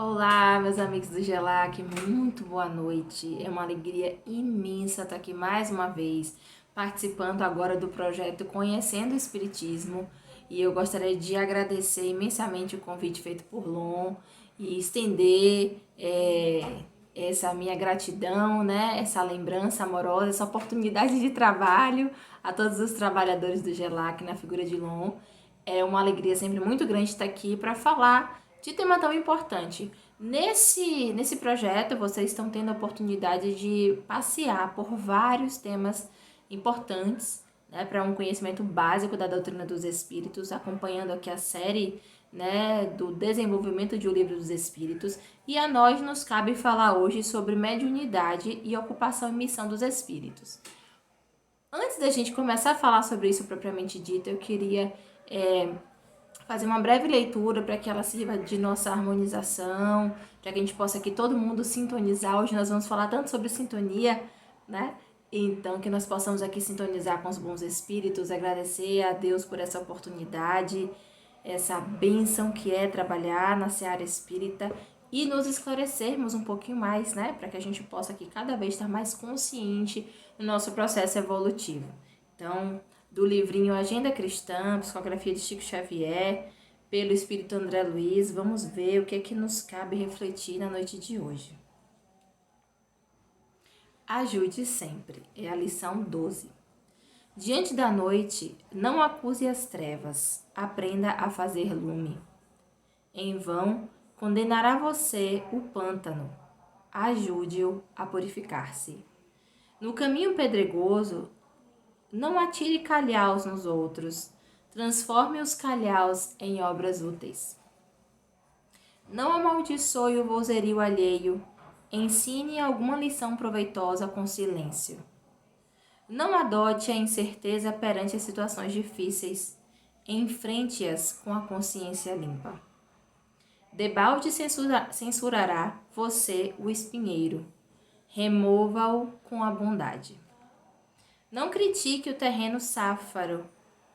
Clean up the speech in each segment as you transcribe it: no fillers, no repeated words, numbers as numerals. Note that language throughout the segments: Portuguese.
Olá, meus amigos do GELAC, muito boa noite. É uma alegria imensa estar aqui mais uma vez, participando agora do projeto Conhecendo o Espiritismo. E eu gostaria de agradecer imensamente o convite feito por Lon e estender essa minha gratidão, né? Essa lembrança amorosa, essa oportunidade de trabalho a todos os trabalhadores do GELAC na figura de Lon. É uma alegria sempre muito grande estar aqui para falar de tema tão importante. Nesse projeto, vocês estão tendo a oportunidade de passear por vários temas importantes, né, para um conhecimento básico da doutrina dos espíritos, acompanhando aqui a série, né, do desenvolvimento de O Livro dos Espíritos. E a nós nos cabe falar hoje sobre mediunidade e ocupação e missão dos espíritos. Antes da gente começar a falar sobre isso propriamente dito, eu queria fazer uma breve leitura para que ela sirva de nossa harmonização, para que a gente possa aqui todo mundo sintonizar. Hoje nós vamos falar tanto sobre sintonia, né? Então, que nós possamos aqui sintonizar com os bons espíritos, agradecer a Deus por essa oportunidade, essa bênção que é trabalhar na seara espírita e nos esclarecermos um pouquinho mais, né? Para que a gente possa aqui cada vez estar mais consciente no nosso processo evolutivo. Então, do livrinho Agenda Cristã, Psicografia de Chico Xavier, pelo Espírito André Luiz, vamos ver o que é que nos cabe refletir na noite de hoje. Ajude sempre, é a lição 12. Diante da noite, não acuse as trevas, aprenda a fazer lume. Em vão, condenará você o pântano, ajude-o a purificar-se. No caminho pedregoso, não atire calhaus nos outros, transforme os calhaus em obras úteis. Não amaldiçoe o vozerio alheio, ensine alguma lição proveitosa com silêncio. Não adote a incerteza perante as situações difíceis, enfrente-as com a consciência limpa. Debalde censurará você o espinheiro, remova-o com a bondade. Não critique o terreno sáfaro,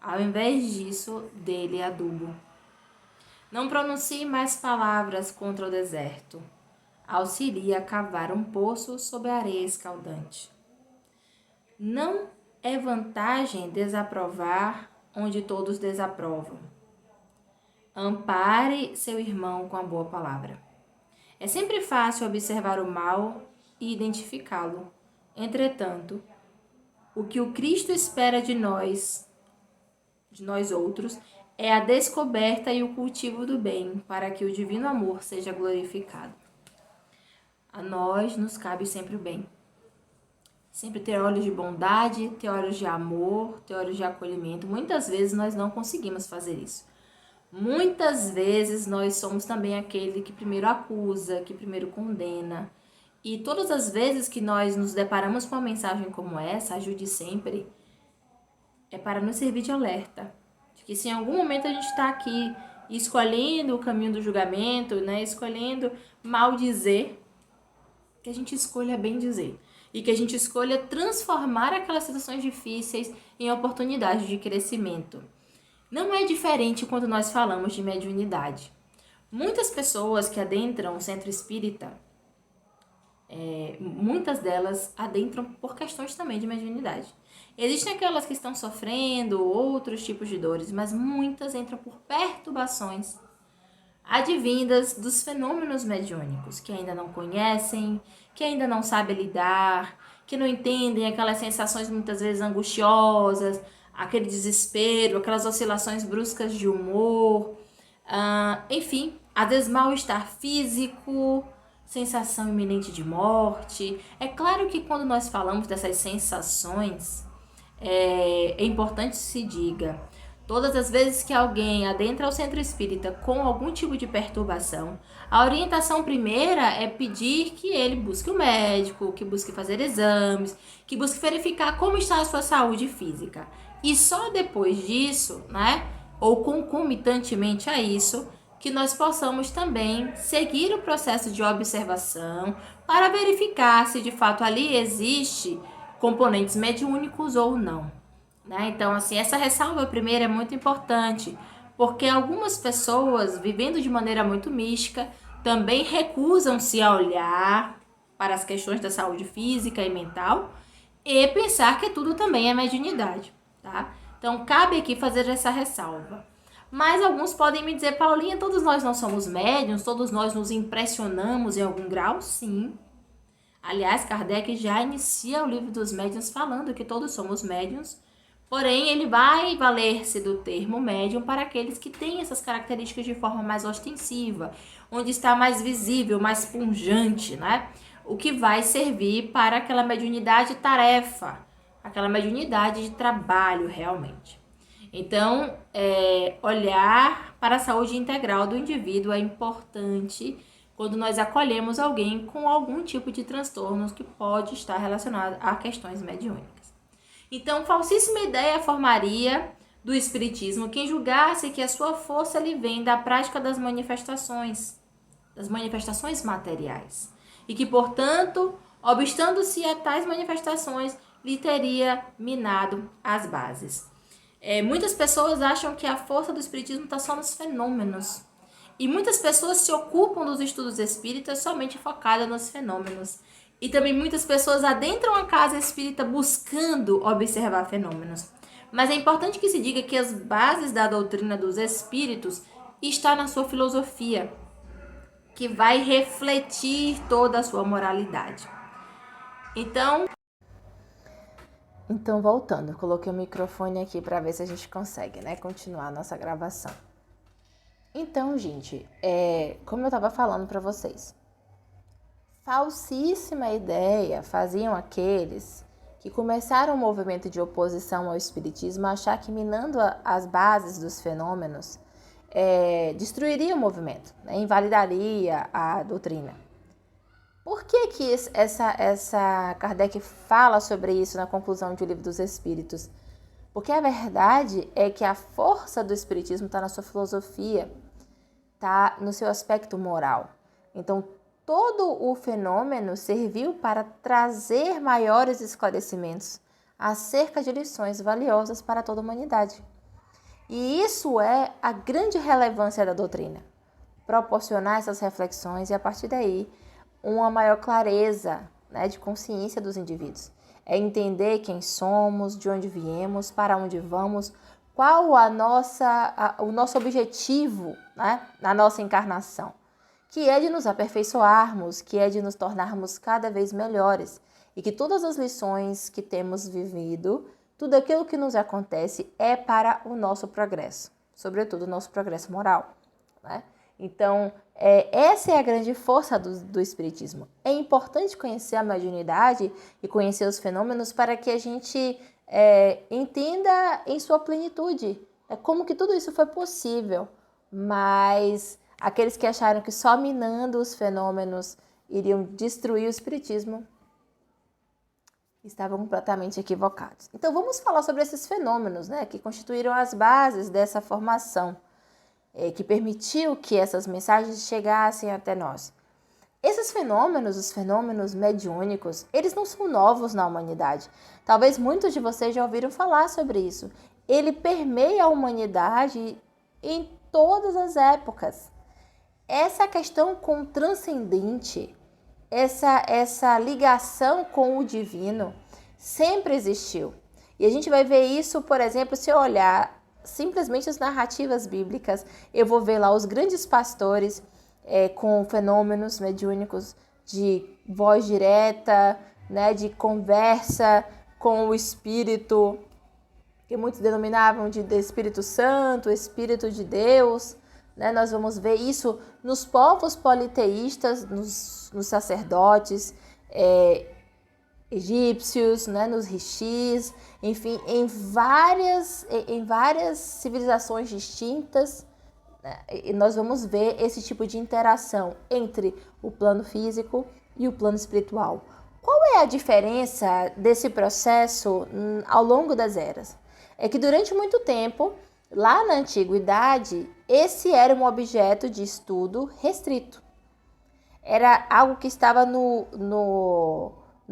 ao invés disso, dele adubo. Não pronuncie mais palavras contra o deserto. Auxilie a cavar um poço sob a areia escaldante. Não é vantagem desaprovar onde todos desaprovam. Ampare seu irmão com a boa palavra. É sempre fácil observar o mal e identificá-lo. Entretanto, o que o Cristo espera de nós outros, é a descoberta e o cultivo do bem, para que o divino amor seja glorificado. A nós nos cabe sempre o bem. Sempre ter olhos de bondade, ter olhos de amor, ter olhos de acolhimento. Muitas vezes nós não conseguimos fazer isso. Muitas vezes nós somos também aquele que primeiro acusa, que primeiro condena. E todas as vezes que nós nos deparamos com uma mensagem como essa, ajude sempre, é para nos servir de alerta. De que se em algum momento a gente está aqui escolhendo o caminho do julgamento, né, escolhendo mal dizer, que a gente escolha bem dizer. E que a gente escolha transformar aquelas situações difíceis em oportunidades de crescimento. Não é diferente quando nós falamos de mediunidade. Muitas pessoas que adentram o centro espírita, muitas delas adentram por questões também de mediunidade. Existem aquelas que estão sofrendo outros tipos de dores, mas muitas entram por perturbações advindas dos fenômenos mediúnicos, que ainda não conhecem, que ainda não sabem lidar, que não entendem aquelas sensações muitas vezes angustiosas, aquele desespero, aquelas oscilações bruscas de humor, enfim, às vezes mal-estar físico, sensação iminente de morte. É claro que quando nós falamos dessas sensações, é importante se diga, todas as vezes que alguém adentra o centro espírita com algum tipo de perturbação, a orientação primeira é pedir que ele busque o médico, que busque fazer exames, que busque verificar como está a sua saúde física. E só depois disso, né, ou concomitantemente a isso, que nós possamos também seguir o processo de observação para verificar se de fato ali existe componentes mediúnicos ou não. Né? Então, assim, essa ressalva primeira é muito importante, porque algumas pessoas, vivendo de maneira muito mística, também recusam-se a olhar para as questões da saúde física e mental e pensar que tudo também é mediunidade, tá? Então, cabe aqui fazer essa ressalva. Mas alguns podem me dizer, Paulinha, todos nós não somos médiuns, todos nós nos impressionamos em algum grau? Sim. Aliás, Kardec já inicia o livro dos médiuns falando que todos somos médiuns, porém ele vai valer-se do termo médium para aqueles que têm essas características de forma mais ostensiva, onde está mais visível, mais pungente, né? O que vai servir para aquela mediunidade tarefa, aquela mediunidade de trabalho realmente. Então, olhar para a saúde integral do indivíduo é importante quando nós acolhemos alguém com algum tipo de transtorno que pode estar relacionado a questões mediúnicas. Então, falsíssima ideia formaria do espiritismo quem julgasse que a sua força lhe vem da prática das manifestações materiais, e que, portanto, obstando-se a tais manifestações, lhe teria minado as bases. Muitas pessoas acham que a força do espiritismo está só nos fenômenos. E muitas pessoas se ocupam dos estudos espíritas somente focadas nos fenômenos. E também muitas pessoas adentram a casa espírita buscando observar fenômenos. Mas é importante que se diga que as bases da doutrina dos espíritos estão na sua filosofia, que vai refletir toda a sua moralidade. Então, voltando, eu coloquei o microfone aqui para ver se a gente consegue, né, continuar a nossa gravação. Então, gente, como eu estava falando para vocês, falsíssima ideia faziam aqueles que começaram um movimento de oposição ao espiritismo a achar que minando as bases dos fenômenos destruiria o movimento, né, invalidaria a doutrina. Por que essa Kardec fala sobre isso na conclusão de O Livro dos Espíritos? Porque a verdade é que a força do espiritismo está na sua filosofia, está no seu aspecto moral. Então, todo o fenômeno serviu para trazer maiores esclarecimentos acerca de lições valiosas para toda a humanidade. E isso é a grande relevância da doutrina, proporcionar essas reflexões e, a partir daí, uma maior clareza, né, de consciência dos indivíduos. É entender quem somos, de onde viemos, para onde vamos, qual o nosso objetivo, né, na nossa encarnação, que é de nos aperfeiçoarmos, que é de nos tornarmos cada vez melhores, e que todas as lições que temos vivido, tudo aquilo que nos acontece é para o nosso progresso, sobretudo o nosso progresso moral, né? Então, essa é a grande força do espiritismo. É importante conhecer a mediunidade e conhecer os fenômenos para que a gente entenda em sua plenitude como que tudo isso foi possível. Mas aqueles que acharam que só minando os fenômenos iriam destruir o espiritismo estavam completamente equivocados. Então, vamos falar sobre esses fenômenos, né, que constituíram as bases dessa formação, que permitiu que essas mensagens chegassem até nós. Esses fenômenos, os fenômenos mediúnicos, eles não são novos na humanidade. Talvez muitos de vocês já ouviram falar sobre isso. Ele permeia a humanidade em todas as épocas. Essa questão com o transcendente, essa ligação com o divino, sempre existiu. E a gente vai ver isso, por exemplo, se eu olhar simplesmente as narrativas bíblicas, eu vou ver lá os grandes pastores com fenômenos mediúnicos de voz direta, né, de conversa com o Espírito, que muitos denominavam de Espírito Santo, Espírito de Deus, né? Nós vamos ver isso nos povos politeístas, nos sacerdotes egípcios, né, nos rishis, enfim, em várias civilizações distintas, né, e nós vamos ver esse tipo de interação entre o plano físico e o plano espiritual. Qual é a diferença desse processo ao longo das eras? É que durante muito tempo, lá na antiguidade, esse era um objeto de estudo restrito. Era algo que estava no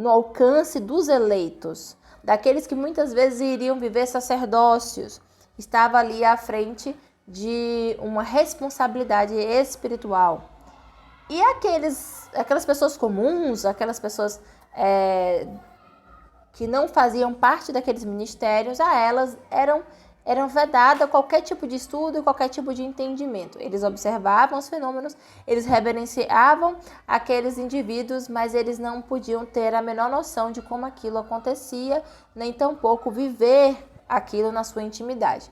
alcance dos eleitos, daqueles que muitas vezes iriam viver sacerdócios, estava ali à frente de uma responsabilidade espiritual. E aquelas pessoas comuns, aquelas pessoas que não faziam parte daqueles ministérios, a elas eram vedada qualquer tipo de estudo e qualquer tipo de entendimento. Eles observavam os fenômenos, eles reverenciavam aqueles indivíduos, mas eles não podiam ter a menor noção de como aquilo acontecia, nem tampouco viver aquilo na sua intimidade.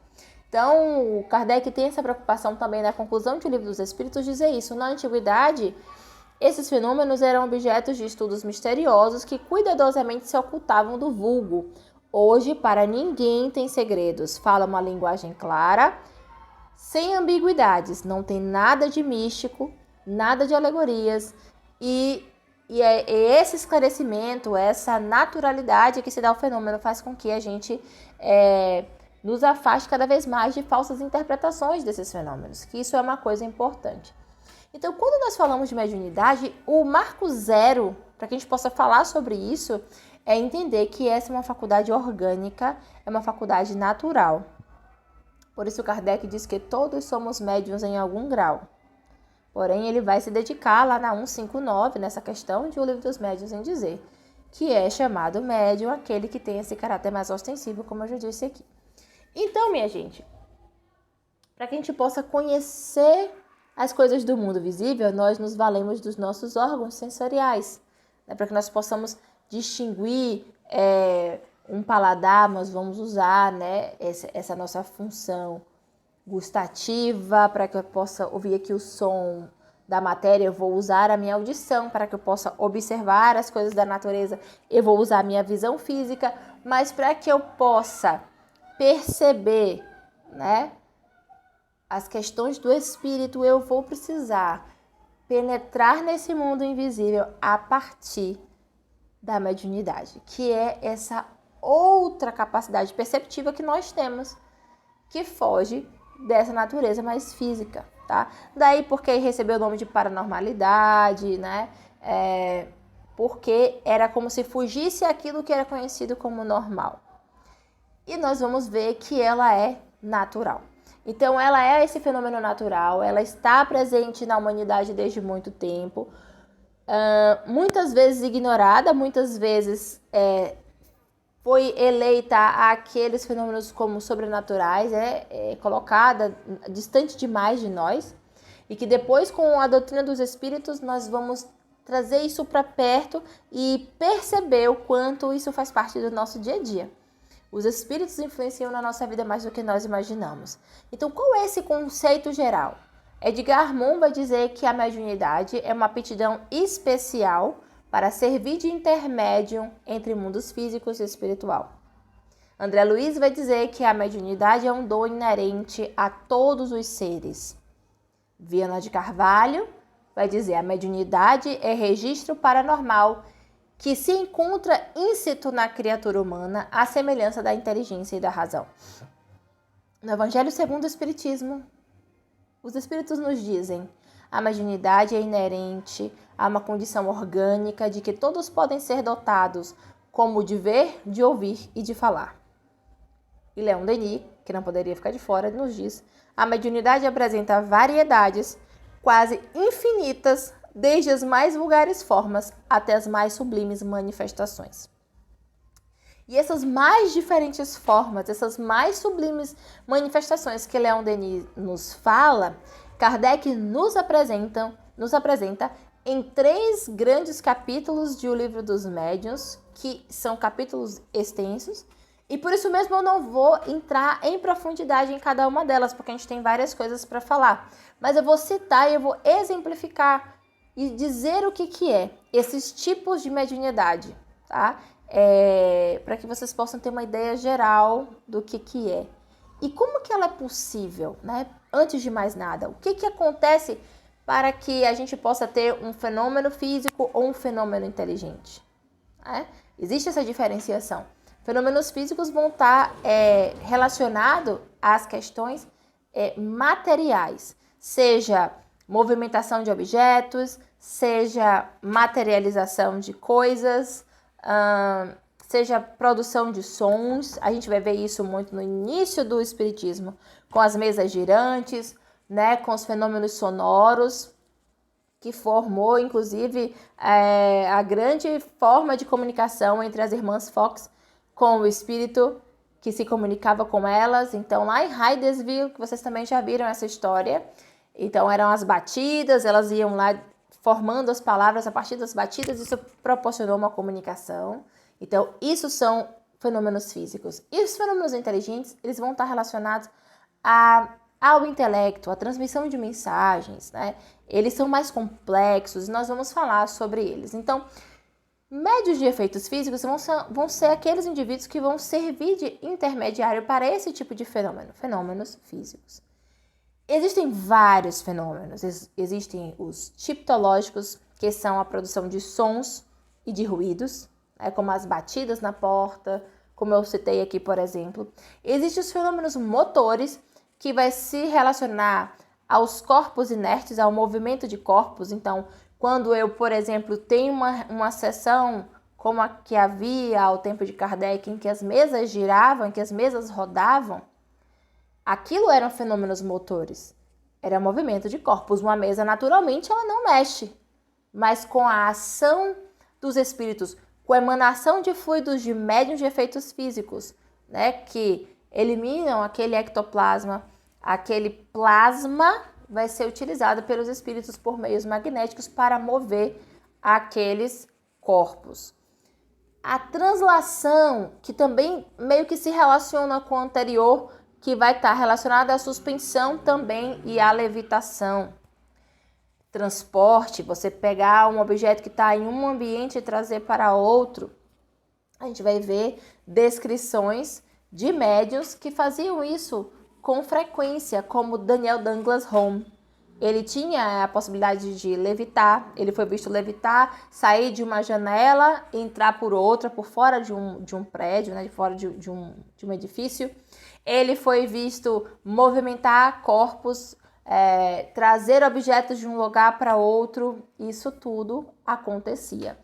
Então, o Kardec tem essa preocupação também na conclusão de O Livro dos Espíritos, dizer isso. Na antiguidade, esses fenômenos eram objetos de estudos misteriosos que cuidadosamente se ocultavam do vulgo. Hoje, para ninguém tem segredos, fala uma linguagem clara, sem ambiguidades, não tem nada de místico, nada de alegorias, e esse esclarecimento, essa naturalidade que se dá ao fenômeno faz com que a gente nos afaste cada vez mais de falsas interpretações desses fenômenos, que isso é uma coisa importante. Então, quando nós falamos de mediunidade, o marco zero, para que a gente possa falar sobre isso, é entender que essa é uma faculdade orgânica, é uma faculdade natural. Por isso Kardec diz que todos somos médiuns em algum grau. Porém, ele vai se dedicar lá na 159, nessa questão de O Livro dos Médiuns, em dizer que é chamado médium aquele que tem esse caráter mais ostensivo, como eu já disse aqui. Então, minha gente, para que a gente possa conhecer as coisas do mundo visível, nós nos valemos dos nossos órgãos sensoriais, né? Para que nós possamos distinguir um paladar, nós vamos usar, né, essa nossa função gustativa, para que eu possa ouvir aqui o som da matéria, eu vou usar a minha audição, para que eu possa observar as coisas da natureza, eu vou usar a minha visão física, mas para que eu possa perceber, né, as questões do espírito, eu vou precisar penetrar nesse mundo invisível a partir da mediunidade, que é essa outra capacidade perceptiva que nós temos, que foge dessa natureza mais física, tá? Daí porque recebeu o nome de paranormalidade, né? Porque era como se fugisse aquilo que era conhecido como normal. E nós vamos ver que ela é natural. Então, ela é esse fenômeno natural, ela está presente na humanidade desde muito tempo, muitas vezes ignorada, muitas vezes foi eleita aqueles fenômenos como sobrenaturais, colocada distante demais de nós, e que depois, com a doutrina dos espíritos, nós vamos trazer isso para perto e perceber o quanto isso faz parte do nosso dia a dia. Os espíritos influenciam na nossa vida mais do que nós imaginamos. Então, qual é esse conceito geral? Edgar Moon vai dizer que a mediunidade é uma aptidão especial para servir de intermédio entre mundos físicos e espiritual. André Luiz vai dizer que a mediunidade é um dom inerente a todos os seres. Viana de Carvalho vai dizer que a mediunidade é registro paranormal que se encontra íncito na criatura humana, à semelhança da inteligência e da razão. No Evangelho segundo o Espiritismo, os Espíritos nos dizem: a mediunidade é inerente a uma condição orgânica de que todos podem ser dotados, como de ver, de ouvir e de falar. E Leon Denis, que não poderia ficar de fora, nos diz: a mediunidade apresenta variedades quase infinitas, desde as mais vulgares formas até as mais sublimes manifestações. E essas mais diferentes formas, essas mais sublimes manifestações que Leon Denis nos fala, Kardec nos apresenta em 3 grandes capítulos de O Livro dos Médiuns, que são capítulos extensos, e por isso mesmo eu não vou entrar em profundidade em cada uma delas, porque a gente tem várias coisas para falar. Mas eu vou citar e eu vou exemplificar e dizer o que é esses tipos de mediunidade, tá? Para que vocês possam ter uma ideia geral do que é. E como que ela é possível, né? Antes de mais nada, o que acontece para que a gente possa ter um fenômeno físico ou um fenômeno inteligente? Existe essa diferenciação. Fenômenos físicos vão estar relacionados às questões materiais, seja movimentação de objetos, seja materialização de coisas, seja produção de sons. A gente vai ver isso muito no início do Espiritismo, com as mesas girantes, né, com os fenômenos sonoros. que formou, inclusive, a grande forma de comunicação entre as irmãs Fox com o espírito que se comunicava com elas. Então, lá em Hydesville, que vocês também já viram essa história, então eram as batidas, elas iam lá formando as palavras a partir das batidas, isso proporcionou uma comunicação. Então, isso são fenômenos físicos. E os fenômenos inteligentes, eles vão estar relacionados ao intelecto, à transmissão de mensagens, né? Eles são mais complexos e nós vamos falar sobre eles. Então, médios de efeitos físicos vão ser aqueles indivíduos que vão servir de intermediário para esse tipo de fenômeno, fenômenos físicos. Existem vários fenômenos. Existem os tipológicos, que são a produção de sons e de ruídos, como as batidas na porta, como eu citei aqui, por exemplo. Existem os fenômenos motores, que vai se relacionar aos corpos inertes, ao movimento de corpos. Então, quando eu, por exemplo, tenho uma sessão como a que havia ao tempo de Kardec, em que as mesas giravam, em que as mesas rodavam, aquilo eram fenômenos motores. Era movimento de corpos. Uma mesa, naturalmente, ela não mexe, mas com a ação dos espíritos, com a emanação de fluidos de médiums de efeitos físicos, né, que eliminam aquele ectoplasma, aquele plasma vai ser utilizado pelos espíritos por meios magnéticos para mover aqueles corpos. A translação, que também meio que se relaciona com o anterior, que vai estar relacionada à suspensão também e à levitação. Transporte, você pegar um objeto que está em um ambiente e trazer para outro. A gente vai ver descrições de médiuns que faziam isso com frequência, como Daniel Douglas Home. Ele tinha a possibilidade de levitar, ele foi visto levitar, sair de uma janela, entrar por outra, por fora de um prédio, né, de fora de um edifício. Ele foi visto movimentar corpos, trazer objetos de um lugar para outro. Isso tudo acontecia.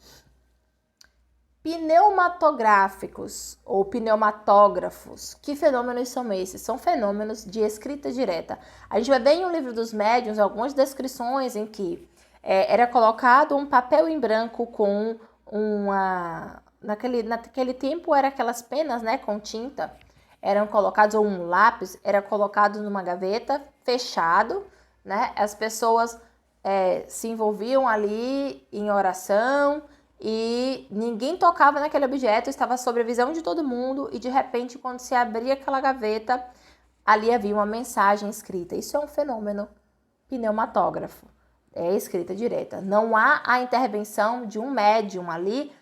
Pneumatográficos ou pneumatógrafos. Que fenômenos são esses? São fenômenos de escrita direta. A gente vai ver em um livro dos médiuns algumas descrições em que era colocado um papel em branco com uma... Naquele tempo eram aquelas penas, né, com tinta. Eram colocados, ou um lápis, era colocado numa gaveta, fechado, né? As pessoas se envolviam ali em oração, e ninguém tocava naquele objeto, estava sob a visão de todo mundo, e de repente, quando se abria aquela gaveta, ali havia uma mensagem escrita. Isso é um fenômeno pneumatógrafo, é escrita direta. Não há a intervenção de um médium ali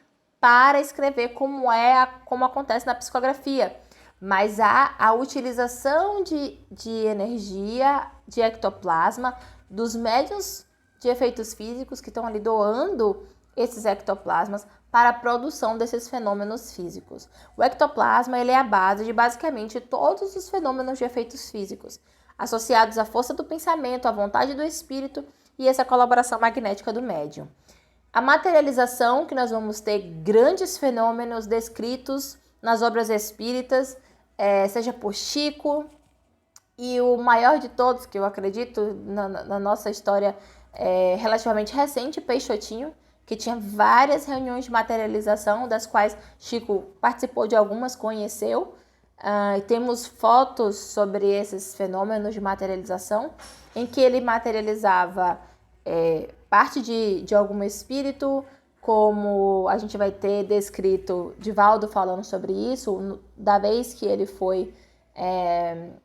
para escrever como acontece na psicografia, mas há a utilização de energia, de ectoplasma, dos médiuns de efeitos físicos que estão ali doando esses ectoplasmas para a produção desses fenômenos físicos. O ectoplasma, ele é a base de basicamente todos os fenômenos de efeitos físicos, associados à força do pensamento, à vontade do espírito e essa colaboração magnética do médium. A materialização, que nós vamos ter grandes fenômenos descritos nas obras espíritas, seja por Chico, e o maior de todos, que eu acredito na nossa história relativamente recente, Peixotinho, que tinha várias reuniões de materialização, das quais Chico participou de algumas, conheceu. Temos fotos sobre esses fenômenos de materialização, em que ele materializava parte de algum espírito, como a gente vai ter descrito Divaldo falando sobre isso, da vez que ele foi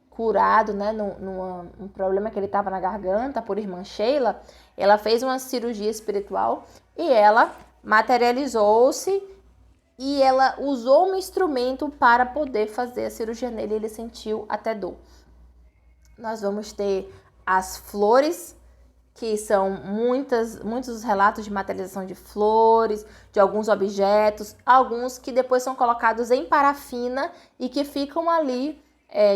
curado, né, num problema que ele estava na garganta por irmã Sheila. Ela fez uma cirurgia espiritual e ela materializou-se e ela usou um instrumento para poder fazer a cirurgia nele, e ele sentiu até dor. Nós vamos ter as flores, que são muitos relatos de materialização de flores, de alguns objetos, alguns que depois são colocados em parafina e que ficam ali.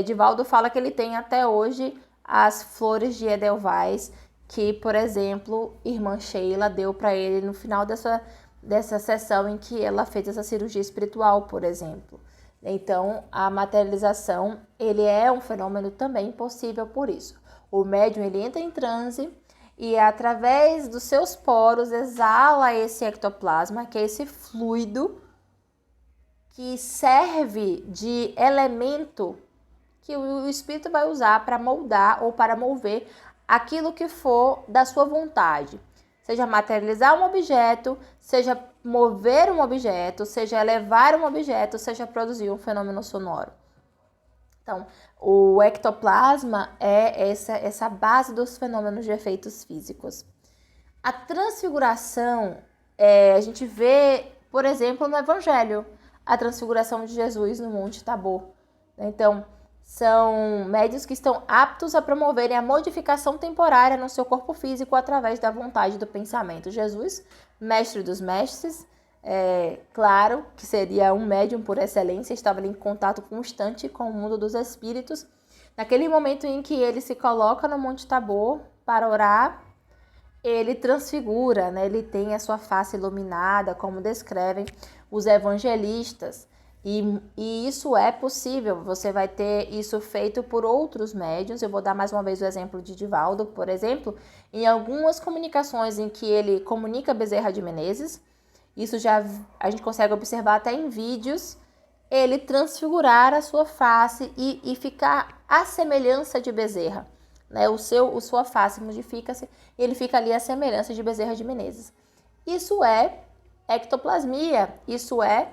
Divaldo fala que ele tem até hoje as flores de Edelweiss, que, por exemplo, irmã Sheila deu para ele no final dessa sessão em que ela fez essa cirurgia espiritual, por exemplo. Então, a materialização, ele é um fenômeno também possível por isso. O médium, ele entra em transe, e através dos seus poros exala esse ectoplasma, que é esse fluido que serve de elemento que o espírito vai usar para moldar ou para mover aquilo que for da sua vontade. Seja materializar um objeto, seja mover um objeto, seja elevar um objeto, seja produzir um fenômeno sonoro. Então, o ectoplasma é essa base dos fenômenos de efeitos físicos. A transfiguração, a gente vê, por exemplo, no Evangelho, a transfiguração de Jesus no Monte Tabor. Então, são médiuns que estão aptos a promoverem a modificação temporária no seu corpo físico através da vontade do pensamento. Jesus, mestre dos mestres, claro que seria um médium por excelência, estava ali em contato constante com o mundo dos espíritos. Naquele momento em que ele se coloca no Monte Tabor para orar, ele transfigura, né? Ele tem a sua face iluminada, como descrevem os evangelistas. E isso é possível, você vai ter isso feito por outros médiuns. Eu vou dar mais uma vez o exemplo de Divaldo, por exemplo, em algumas comunicações em que ele comunica Bezerra de Menezes, isso já a gente consegue observar até em vídeos, ele transfigurar a sua face e ficar à semelhança de Bezerra. Né? Sua face modifica-se e ele fica ali à semelhança de Bezerra de Menezes. Isso é ectoplasmia, isso é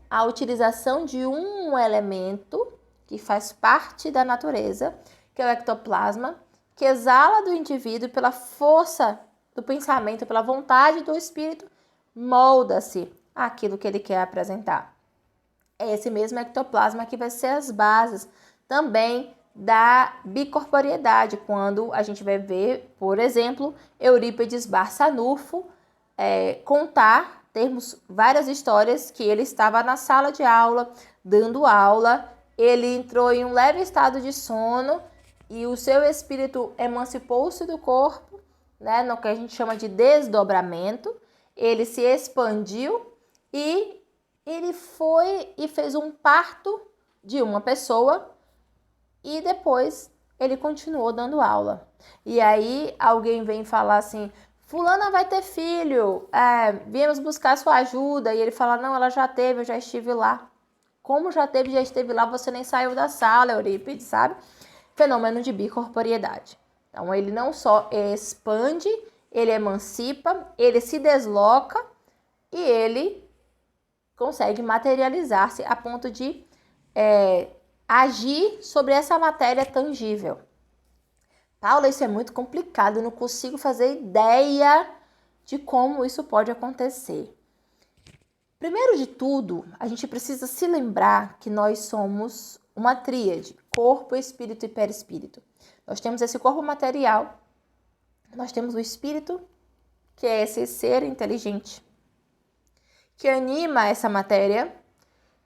a utilização de um elemento que faz parte da natureza, que é o ectoplasma, que exala do indivíduo pela força do pensamento, pela vontade do espírito, molda-se aquilo que ele quer apresentar. É esse mesmo ectoplasma que vai ser as bases também da bicorporiedade, quando a gente vai ver, por exemplo, Eurípides Barçanufo contar, termos várias histórias que ele estava na sala de aula, dando aula, ele entrou em um leve estado de sono e o seu espírito emancipou-se do corpo, né, no que a gente chama de desdobramento, ele se expandiu e ele foi e fez um parto de uma pessoa e depois ele continuou dando aula. E aí alguém vem falar assim, fulana vai ter filho, viemos buscar sua ajuda. E ele fala, não, ela já teve, eu já estive lá. Como já teve, já esteve lá, você nem saiu da sala, Eurípides, sabe? Fenômeno de bicorporiedade. Então ele não só expande, ele emancipa, ele se desloca e ele consegue materializar-se a ponto de agir sobre essa matéria tangível. Paula, isso é muito complicado, eu não consigo fazer ideia de como isso pode acontecer. Primeiro de tudo, a gente precisa se lembrar que nós somos uma tríade, corpo, espírito e perispírito. Nós temos esse corpo material, nós temos o espírito, que é esse ser inteligente, que anima essa matéria,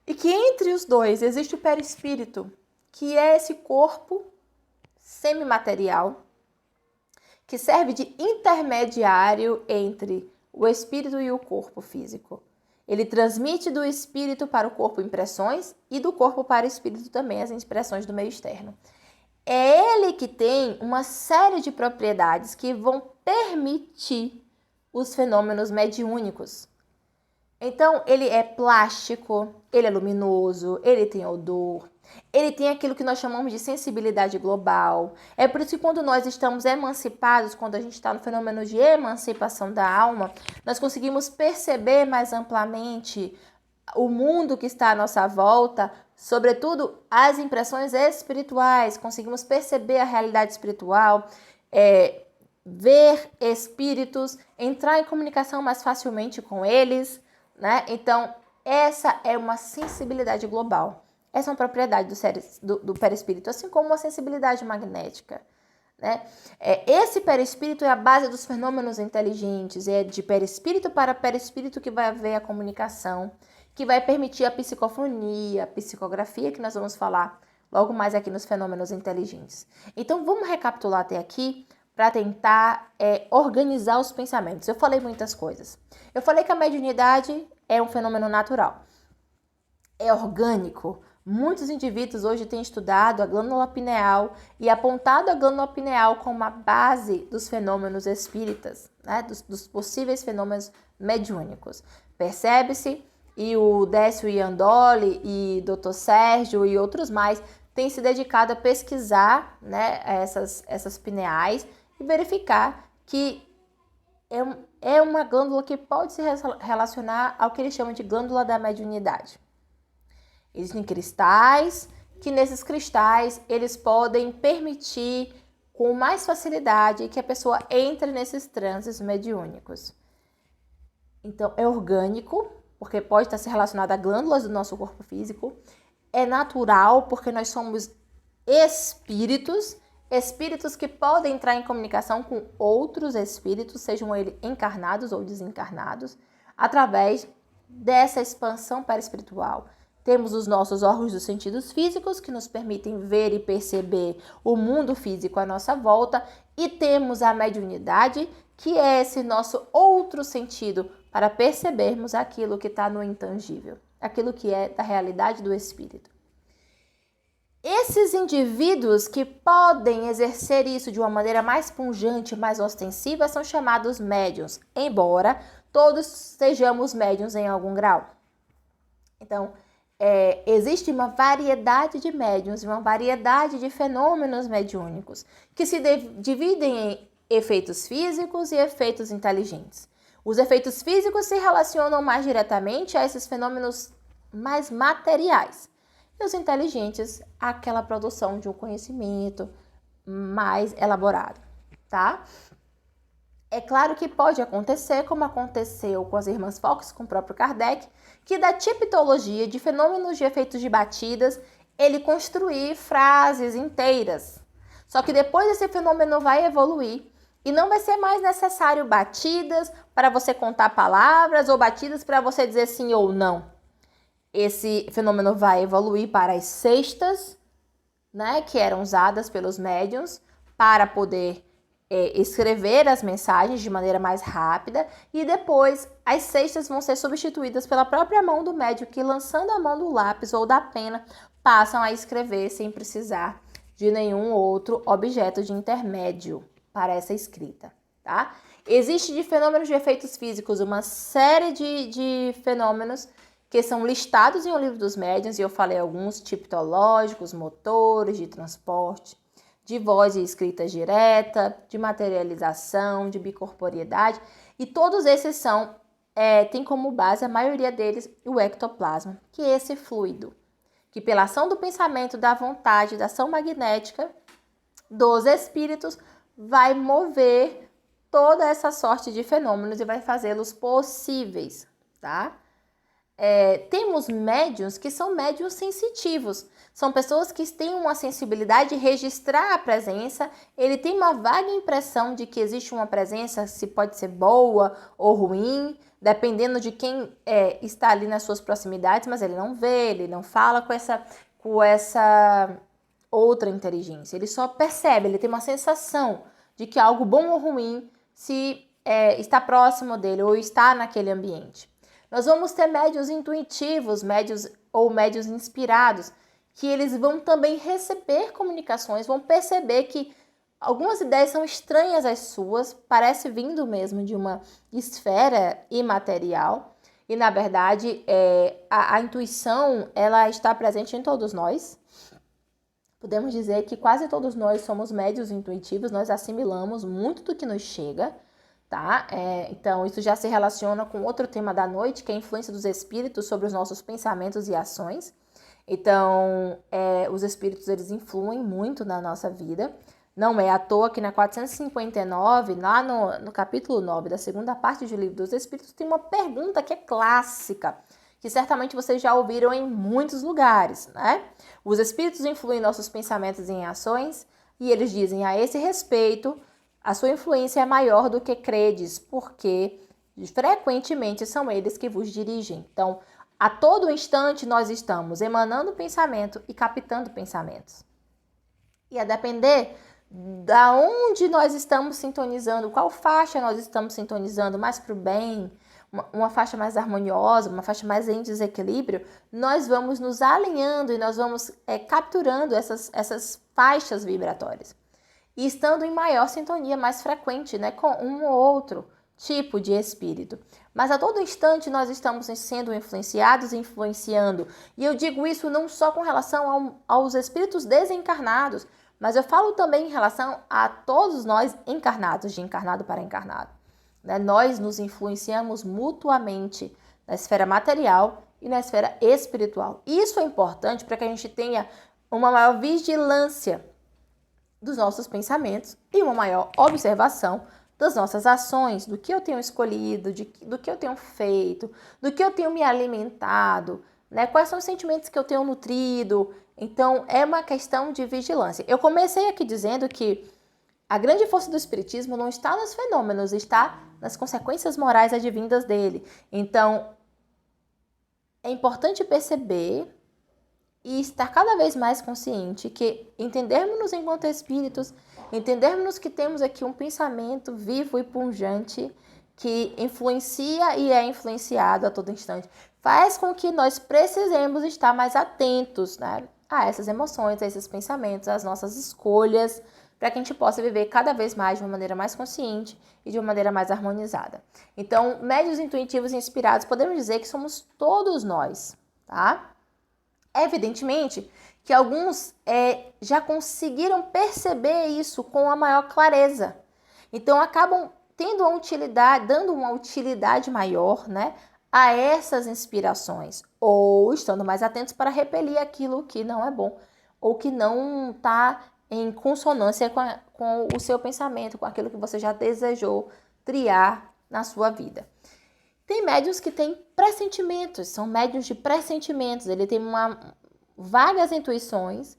e que entre os dois existe o perispírito, que é esse corpo semimaterial, que serve de intermediário entre o espírito e o corpo físico. Ele transmite do espírito para o corpo impressões e do corpo para o espírito também as impressões do meio externo. É ele que tem uma série de propriedades que vão permitir os fenômenos mediúnicos. Então, ele é plástico, ele é luminoso, ele tem odor, ele tem aquilo que nós chamamos de sensibilidade global. É por isso que quando nós estamos emancipados, quando a gente está no fenômeno de emancipação da alma, nós conseguimos perceber mais amplamente o mundo que está à nossa volta, sobretudo as impressões espirituais, conseguimos perceber a realidade espiritual, ver espíritos, entrar em comunicação mais facilmente com eles, né? Então, essa é uma sensibilidade global. Essa é uma propriedade do perispírito, assim como a sensibilidade magnética. Né? Esse perispírito é a base dos fenômenos inteligentes, é de perispírito para perispírito que vai haver a comunicação, que vai permitir a psicofonia, a psicografia, que nós vamos falar logo mais aqui nos fenômenos inteligentes. Então, vamos recapitular até aqui para tentar organizar os pensamentos. Eu falei muitas coisas. Eu falei que a mediunidade é um fenômeno natural. É orgânico, Muitos indivíduos hoje têm estudado a glândula pineal e apontado a glândula pineal como a base dos fenômenos espíritas, né? dos possíveis fenômenos mediúnicos. Percebe-se, e o Décio Iandoli e Dr. Sérgio e outros mais têm se dedicado a pesquisar, né, essas pineais e verificar que é uma glândula que pode se relacionar ao que eles chamam de glândula da mediunidade. Existem cristais, que nesses cristais eles podem permitir com mais facilidade que a pessoa entre nesses transes mediúnicos. Então, é orgânico, porque pode estar se relacionado a glândulas do nosso corpo físico. É natural, porque nós somos espíritos que podem entrar em comunicação com outros espíritos, sejam eles encarnados ou desencarnados, através dessa expansão perispiritual. Temos os nossos órgãos dos sentidos físicos, que nos permitem ver e perceber o mundo físico à nossa volta, e temos a mediunidade, que é esse nosso outro sentido para percebermos aquilo que está no intangível, aquilo que é da realidade do espírito. Esses indivíduos que podem exercer isso de uma maneira mais pungente, mais ostensiva, são chamados médiuns, embora todos sejamos médiuns em algum grau. Então, existe uma variedade de médiuns, uma variedade de fenômenos mediúnicos, que se dividem em efeitos físicos e efeitos inteligentes. Os efeitos físicos se relacionam mais diretamente a esses fenômenos mais materiais. E os inteligentes, aquela produção de um conhecimento mais elaborado, tá? É claro que pode acontecer, como aconteceu com as irmãs Fox, com o próprio Kardec, que da tipologia de fenômenos de efeitos de batidas, ele construir frases inteiras. Só que depois esse fenômeno vai evoluir e não vai ser mais necessário batidas para você contar palavras ou batidas para você dizer sim ou não. Esse fenômeno vai evoluir para as cestas, né, que eram usadas pelos médiuns para poder escrever as mensagens de maneira mais rápida, e depois as cestas vão ser substituídas pela própria mão do médium, que lançando a mão do lápis ou da pena, passam a escrever sem precisar de nenhum outro objeto de intermédio para essa escrita, tá? Existe de fenômenos de efeitos físicos uma série de fenômenos que são listados em O Livro dos Médiuns, e eu falei alguns, tipológicos, motores, de transporte, de voz e escrita direta, de materialização, de bicorporiedade, e todos esses têm como base, a maioria deles, o ectoplasma, que é esse fluido, que pela ação do pensamento, da vontade, da ação magnética dos espíritos, vai mover toda essa sorte de fenômenos e vai fazê-los possíveis, tá? Temos médiuns que são médiuns sensitivos. São pessoas que têm uma sensibilidade de registrar a presença. Ele tem uma vaga impressão de que existe uma presença, se pode ser boa ou ruim, dependendo de quem está ali nas suas proximidades, mas ele não vê, ele não fala com essa outra inteligência. Ele só percebe, ele tem uma sensação de que algo bom ou ruim está próximo dele ou está naquele ambiente. Nós vamos ter médiuns intuitivos, médiuns inspirados, que eles vão também receber comunicações, vão perceber que algumas ideias são estranhas às suas, parece vindo mesmo de uma esfera imaterial, e na verdade a intuição ela está presente em todos nós. Podemos dizer que quase todos nós somos médiuns intuitivos, nós assimilamos muito do que nos chega, tá? Então, isso já se relaciona com outro tema da noite, que é a influência dos espíritos sobre os nossos pensamentos e ações. Então, os espíritos, eles influem muito na nossa vida. Não é à toa que na 459, lá no capítulo 9 da segunda parte do Livro dos Espíritos, tem uma pergunta que é clássica, que certamente vocês já ouviram em muitos lugares, né? Os espíritos influem em nossos pensamentos e em ações, e eles dizem, a esse respeito, a sua influência é maior do que credes, porque frequentemente são eles que vos dirigem. Então, a todo instante nós estamos emanando pensamento e captando pensamentos. E a depender da onde nós estamos sintonizando, qual faixa nós estamos sintonizando, mais para o bem, uma faixa mais harmoniosa, uma faixa mais em desequilíbrio, nós vamos nos alinhando e nós vamos capturando essas faixas vibratórias. E estando em maior sintonia, mais frequente, né, com um ou outro tipo de espírito. Mas a todo instante nós estamos sendo influenciados e influenciando. E eu digo isso não só com relação aos espíritos desencarnados, mas eu falo também em relação a todos nós encarnados, de encarnado para encarnado. Né? Nós nos influenciamos mutuamente na esfera material e na esfera espiritual. Isso é importante para que a gente tenha uma maior vigilância dos nossos pensamentos e uma maior observação das nossas ações, do que eu tenho escolhido, do que eu tenho feito, do que eu tenho me alimentado, né? Quais são os sentimentos que eu tenho nutrido. Então, é uma questão de vigilância. Eu comecei aqui dizendo que a grande força do espiritismo não está nos fenômenos, está nas consequências morais advindas dele. Então, é importante perceber e estar cada vez mais consciente que entendermos-nos enquanto espíritos, entendermos que temos aqui um pensamento vivo e pungente que influencia e é influenciado a todo instante, faz com que nós precisemos estar mais atentos, né, a essas emoções, a esses pensamentos, às nossas escolhas, para que a gente possa viver cada vez mais de uma maneira mais consciente e de uma maneira mais harmonizada. Então, médiuns intuitivos e inspirados, podemos dizer que somos todos nós, tá? Evidentemente que alguns já conseguiram perceber isso com a maior clareza. Então, acabam tendo uma utilidade, dando uma utilidade maior, né, a essas inspirações, ou estando mais atentos para repelir aquilo que não é bom, ou que não está em consonância com o seu pensamento, com aquilo que você já desejou triar na sua vida. Tem médiuns que têm pressentimentos, são médiuns de pressentimentos, ele tem vagas intuições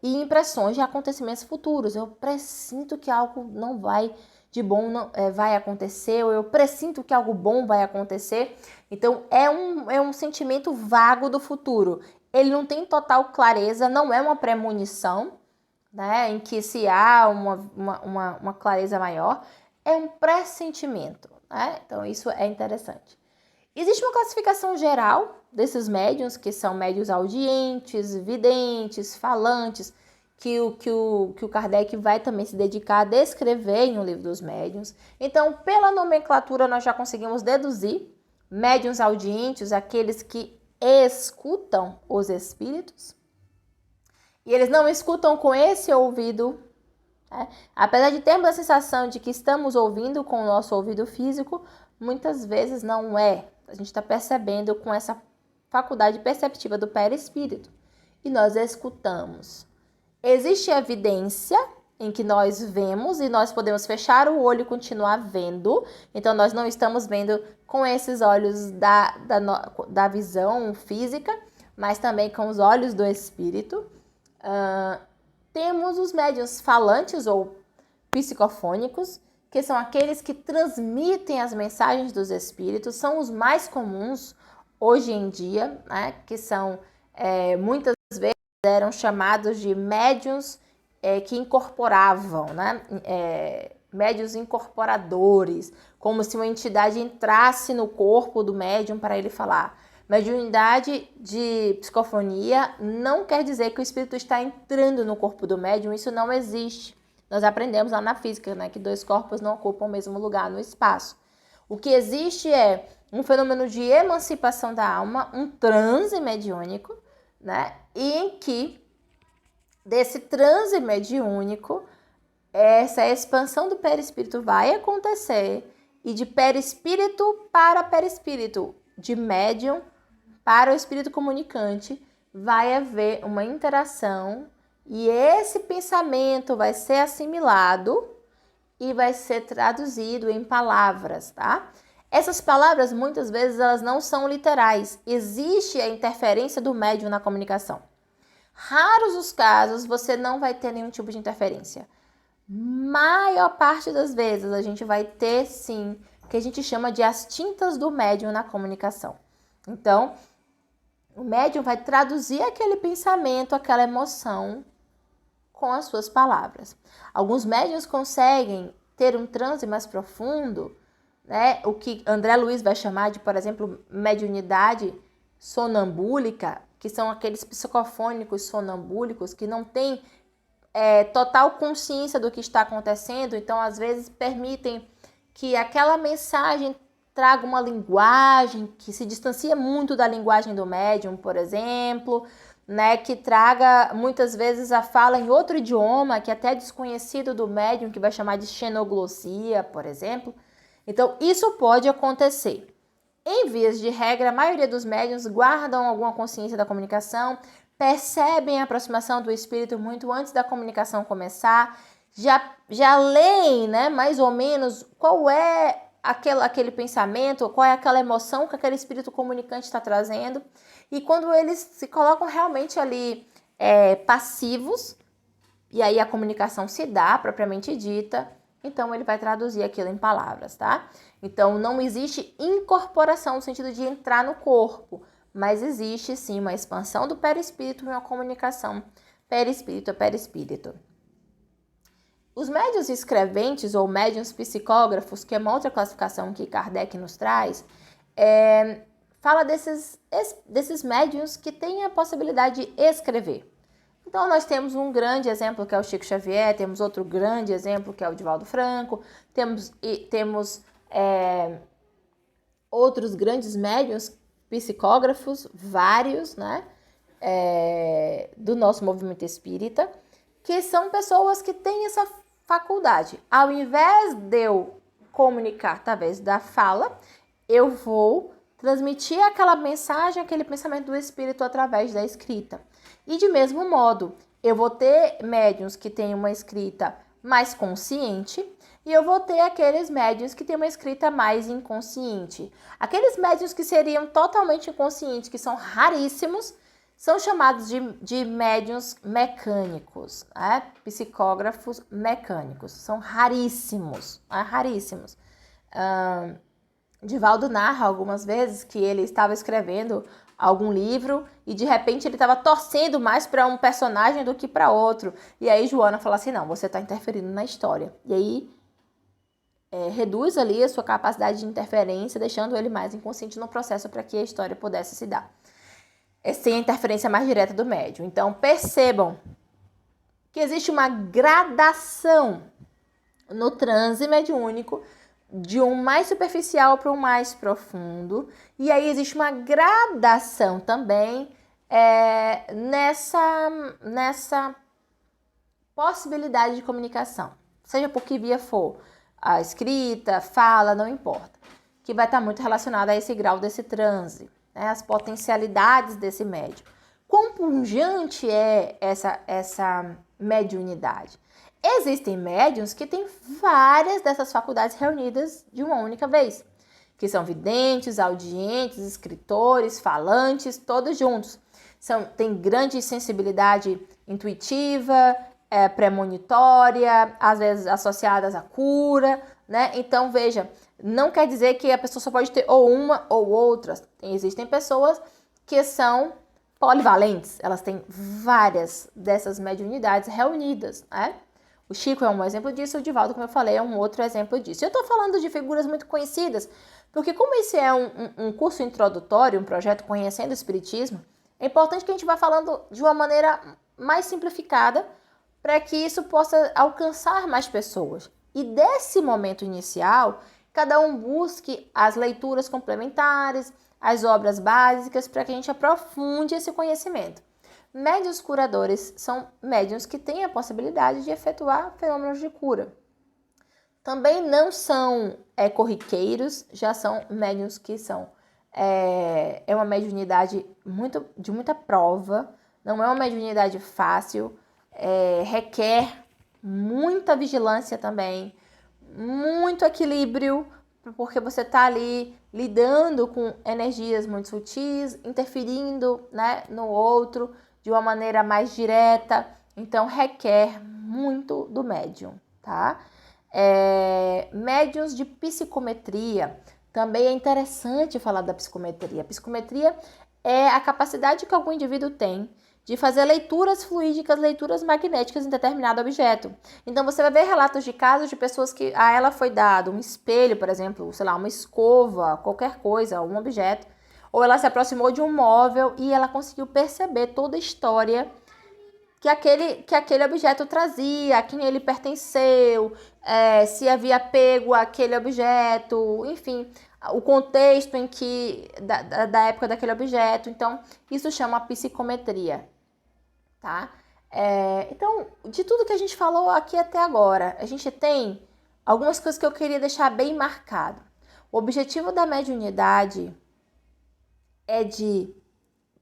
e impressões de acontecimentos futuros. Eu pressinto que algo não vai de bom vai acontecer, ou eu pressinto que algo bom vai acontecer. Então, é um sentimento vago do futuro. Ele não tem total clareza, não é uma premonição, né, em que se há uma clareza maior, é um pressentimento. Né? Então, isso é interessante. Existe uma classificação geral desses médiuns, que são médiuns audientes, videntes, falantes, que o Kardec vai também se dedicar a descrever em O Livro dos Médiuns. Então, pela nomenclatura, nós já conseguimos deduzir médiuns audientes, aqueles que escutam os espíritos. E eles não escutam com esse ouvido, né? Apesar de termos a sensação de que estamos ouvindo com o nosso ouvido físico, muitas vezes não é. A gente está percebendo com essa faculdade perceptiva do perispírito. E nós escutamos. Existe evidência em que nós vemos e nós podemos fechar o olho e continuar vendo. Então, nós não estamos vendo com esses olhos da visão física, mas também com os olhos do espírito. Temos os médiuns falantes ou psicofônicos, que são aqueles que transmitem as mensagens dos espíritos, são os mais comuns hoje em dia, né? Que são, muitas vezes, eram chamados de médiuns que incorporavam, né? Médiuns incorporadores, como se uma entidade entrasse no corpo do médium para ele falar. Mediunidade de psicofonia não quer dizer que o espírito está entrando no corpo do médium, isso não existe. Nós aprendemos lá na física, né, que dois corpos não ocupam o mesmo lugar no espaço. O que existe é um fenômeno de emancipação da alma, um transe mediúnico, né, e em que, desse transe mediúnico, essa expansão do perispírito vai acontecer, e de perispírito para perispírito, de médium para o espírito comunicante, vai haver uma interação e esse pensamento vai ser assimilado e vai ser traduzido em palavras, tá? Essas palavras, muitas vezes, elas não são literais. Existe a interferência do médium na comunicação. Raros os casos, você não vai ter nenhum tipo de interferência. Maior parte das vezes, a gente vai ter, sim, o que a gente chama de as tintas do médium na comunicação. Então, o médium vai traduzir aquele pensamento, aquela emoção com as suas palavras. Alguns médiuns conseguem ter um transe mais profundo, né, o que André Luiz vai chamar de, por exemplo, mediunidade sonambúlica, que são aqueles psicofônicos sonambúlicos que não têm total consciência do que está acontecendo, então às vezes permitem que aquela mensagem traga uma linguagem que se distancia muito da linguagem do médium, por exemplo, né, que traga muitas vezes a fala em outro idioma, que é até desconhecido do médium, que vai chamar de xenoglossia, por exemplo. Então, isso pode acontecer. Em vias de regra, a maioria dos médiuns guardam alguma consciência da comunicação, percebem a aproximação do espírito muito antes da comunicação começar, já leem, né, mais ou menos qual é aquele pensamento, qual é aquela emoção que aquele espírito comunicante está trazendo. E quando eles se colocam realmente ali passivos, e aí a comunicação se dá, propriamente dita, então ele vai traduzir aquilo em palavras, tá? Então não existe incorporação no sentido de entrar no corpo, mas existe sim uma expansão do perispírito e uma comunicação perispírito a perispírito. Os médiuns escreventes ou médiuns psicógrafos, que é uma outra classificação que Kardec nos traz, fala desses médiuns que têm a possibilidade de escrever. Então, nós temos um grande exemplo que é o Chico Xavier, temos outro grande exemplo que é o Divaldo Franco, temos outros grandes médiuns psicógrafos, vários, né, do nosso movimento espírita, que são pessoas que têm essa faculdade. Ao invés de eu comunicar através da fala, eu vou transmitir aquela mensagem, aquele pensamento do espírito através da escrita. E de mesmo modo, eu vou ter médiuns que têm uma escrita mais consciente e eu vou ter aqueles médiuns que têm uma escrita mais inconsciente. Aqueles médiuns que seriam totalmente inconscientes, que são raríssimos, são chamados de médiuns mecânicos, né? Psicógrafos mecânicos. São raríssimos, raríssimos. Divaldo narra algumas vezes que ele estava escrevendo algum livro e de repente ele estava torcendo mais para um personagem do que para outro. E aí Joana fala assim, não, você está interferindo na história. E aí reduz ali a sua capacidade de interferência, deixando ele mais inconsciente no processo para que a história pudesse se dar. Sem a interferência mais direta do médium. Então, percebam que existe uma gradação no transe mediúnico de um mais superficial para um mais profundo. E aí existe uma gradação também nessa possibilidade de comunicação. Seja por que via for, a escrita, fala, não importa. Que vai estar muito relacionada a esse grau desse transe. As potencialidades desse médium. Quão pungente é essa mediunidade? Existem médiuns que têm várias dessas faculdades reunidas de uma única vez, que são videntes, audientes, escritores, falantes, todos juntos. Tem grande sensibilidade intuitiva, premonitória, às vezes associadas à cura, né? Então, veja, não quer dizer que a pessoa só pode ter ou uma ou outra. Existem pessoas que são polivalentes, elas têm várias dessas mediunidades reunidas, né? O Chico é um exemplo disso, o Divaldo, como eu falei, é um outro exemplo disso. Eu estou falando de figuras muito conhecidas, porque como esse é um curso introdutório, um projeto Conhecendo o Espiritismo, é importante que a gente vá falando de uma maneira mais simplificada para que isso possa alcançar mais pessoas. E desse momento inicial, cada um busque as leituras complementares, as obras básicas, para que a gente aprofunde esse conhecimento. Médiuns curadores são médiuns que têm a possibilidade de efetuar fenômenos de cura. Também não são corriqueiros, já são médiuns que são uma mediunidade de muita prova, não é uma mediunidade fácil, requer muita vigilância também, muito equilíbrio, porque você está ali lidando com energias muito sutis, interferindo, né, no outro de uma maneira mais direta, então requer muito do médium, tá? Médiuns de psicometria, também é interessante falar da psicometria. A psicometria é a capacidade que algum indivíduo tem de fazer leituras fluídicas, leituras magnéticas em determinado objeto. Então, você vai ver relatos de casos de pessoas que a ela foi dado um espelho, por exemplo, sei lá, uma escova, qualquer coisa, um objeto, ou ela se aproximou de um móvel e ela conseguiu perceber toda a história que aquele objeto trazia, a quem ele pertenceu, se havia apego àquele objeto, enfim, o contexto em que da época daquele objeto. Então, isso chama psicometria, tá? Então, de tudo que a gente falou aqui até agora, a gente tem algumas coisas que eu queria deixar bem marcado. O objetivo da mediunidade é de,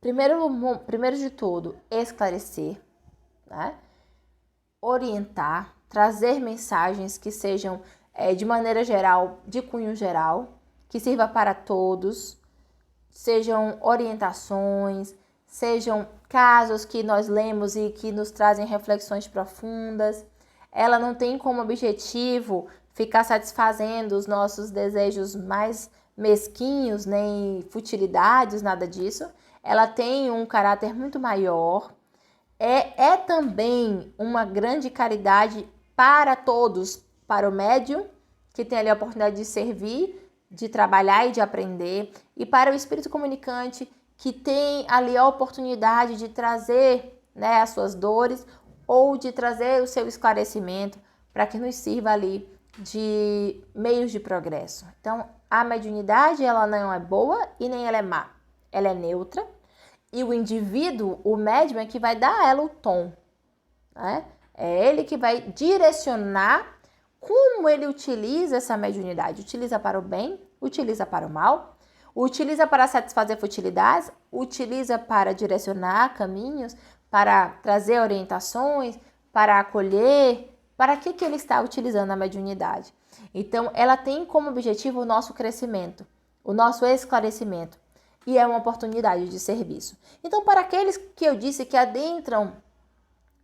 primeiro de tudo, esclarecer, né? Orientar, trazer mensagens que sejam, de maneira geral, de cunho geral, que sirva para todos, sejam orientações, sejam casos que nós lemos e que nos trazem reflexões profundas. Ela não tem como objetivo ficar satisfazendo os nossos desejos mais mesquinhos, nem futilidades, nada disso. Ela tem um caráter muito maior. É também uma grande caridade para todos, para o médium, que tem ali a oportunidade de servir, de trabalhar e de aprender, e para o espírito comunicante, que tem ali a oportunidade de trazer, né, as suas dores ou de trazer o seu esclarecimento para que nos sirva ali de meios de progresso. Então, a mediunidade, ela não é boa e nem ela é má. Ela é neutra e o indivíduo, o médium, é que vai dar a ela o tom, né? É ele que vai direcionar como ele utiliza essa mediunidade. Utiliza para o bem, utiliza para o mal, utiliza para satisfazer futilidades, utiliza para direcionar caminhos, para trazer orientações, para acolher. Para que ele está utilizando a mediunidade? Então, ela tem como objetivo o nosso crescimento, o nosso esclarecimento, e é uma oportunidade de serviço. Então, para aqueles que eu disse que adentram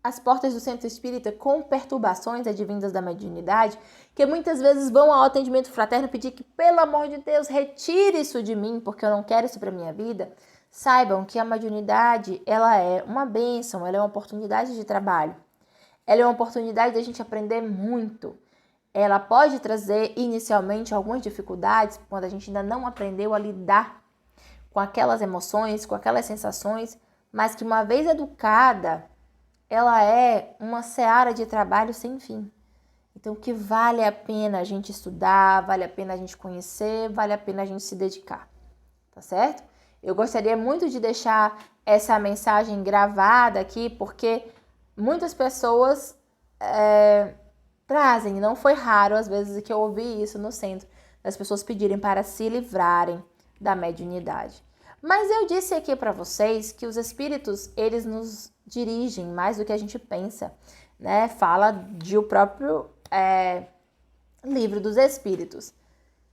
as portas do centro espírita com perturbações advindas da mediunidade, que muitas vezes vão ao atendimento fraterno pedir que, pelo amor de Deus, retire isso de mim, porque eu não quero isso para minha vida, saibam que a mediunidade, ela é uma bênção, ela é uma oportunidade de trabalho. Ela é uma oportunidade da gente aprender muito. Ela pode trazer inicialmente algumas dificuldades quando a gente ainda não aprendeu a lidar com aquelas emoções, com aquelas sensações, mas que uma vez educada, ela é uma seara de trabalho sem fim. Então, que vale a pena a gente estudar, vale a pena a gente conhecer, vale a pena a gente se dedicar, tá certo? Eu gostaria muito de deixar essa mensagem gravada aqui, porque muitas pessoas trazem, não foi raro às vezes que eu ouvi isso no centro, das pessoas pedirem para se livrarem da mediunidade. Mas eu disse aqui para vocês que os espíritos, eles nos dirigem mais do que a gente pensa, né? Fala de o próprio livro dos espíritos.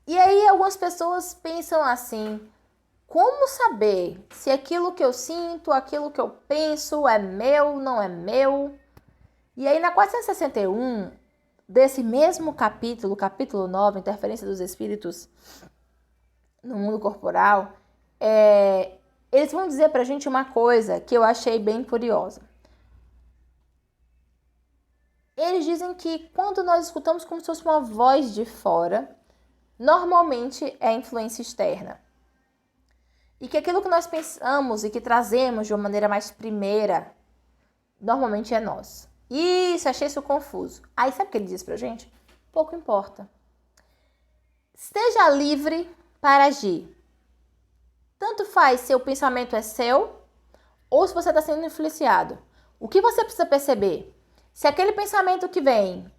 E aí algumas pessoas pensam assim: como saber se aquilo que eu sinto, aquilo que eu penso é meu, não é meu? E aí na 461, desse mesmo capítulo, capítulo 9, Interferência dos Espíritos no Mundo Corporal, eles vão dizer pra gente uma coisa que eu achei bem curiosa. Eles dizem que quando nós escutamos como se fosse uma voz de fora, normalmente é influência externa. E que aquilo que nós pensamos e que trazemos de uma maneira mais primeira, normalmente é nós. Isso, achei isso confuso. Aí sabe o que ele diz pra gente? Pouco importa. Esteja livre para agir. Tanto faz se o pensamento é seu ou se você está sendo influenciado. O que você precisa perceber? Se aquele pensamento que vem,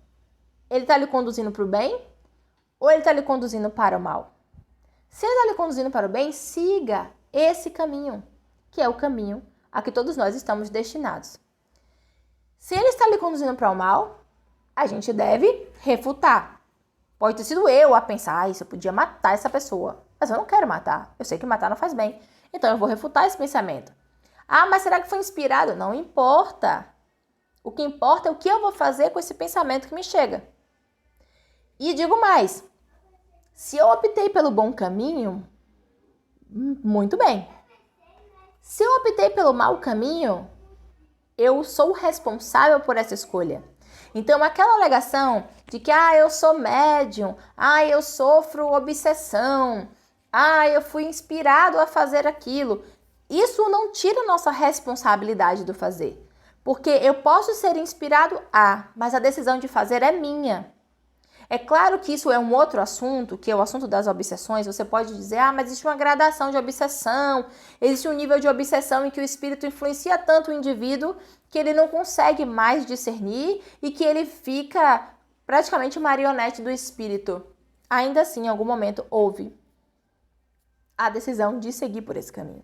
ele está lhe conduzindo para o bem ou ele está lhe conduzindo para o mal? Se ele está lhe conduzindo para o bem, siga esse caminho, que é o caminho a que todos nós estamos destinados. Se ele está lhe conduzindo para o mal, a gente deve refutar. Pode ter sido eu a pensar, isso eu podia matar essa pessoa. Mas eu não quero matar. Eu sei que matar não faz bem. Então eu vou refutar esse pensamento. Ah, mas será que foi inspirado? Não importa. O que importa é o que eu vou fazer com esse pensamento que me chega. E digo mais. Se eu optei pelo bom caminho, muito bem. Se eu optei pelo mau caminho, eu sou responsável por essa escolha. Então, aquela alegação de que, eu sou médium, eu sofro obsessão, eu fui inspirado a fazer aquilo, isso não tira nossa responsabilidade do fazer. Porque eu posso ser inspirado mas a decisão de fazer é minha. É claro que isso é um outro assunto, que é o assunto das obsessões. Você pode dizer, mas existe uma gradação de obsessão, existe um nível de obsessão em que o espírito influencia tanto o indivíduo que ele não consegue mais discernir e que ele fica praticamente marionete do espírito. Ainda assim, em algum momento, houve a decisão de seguir por esse caminho.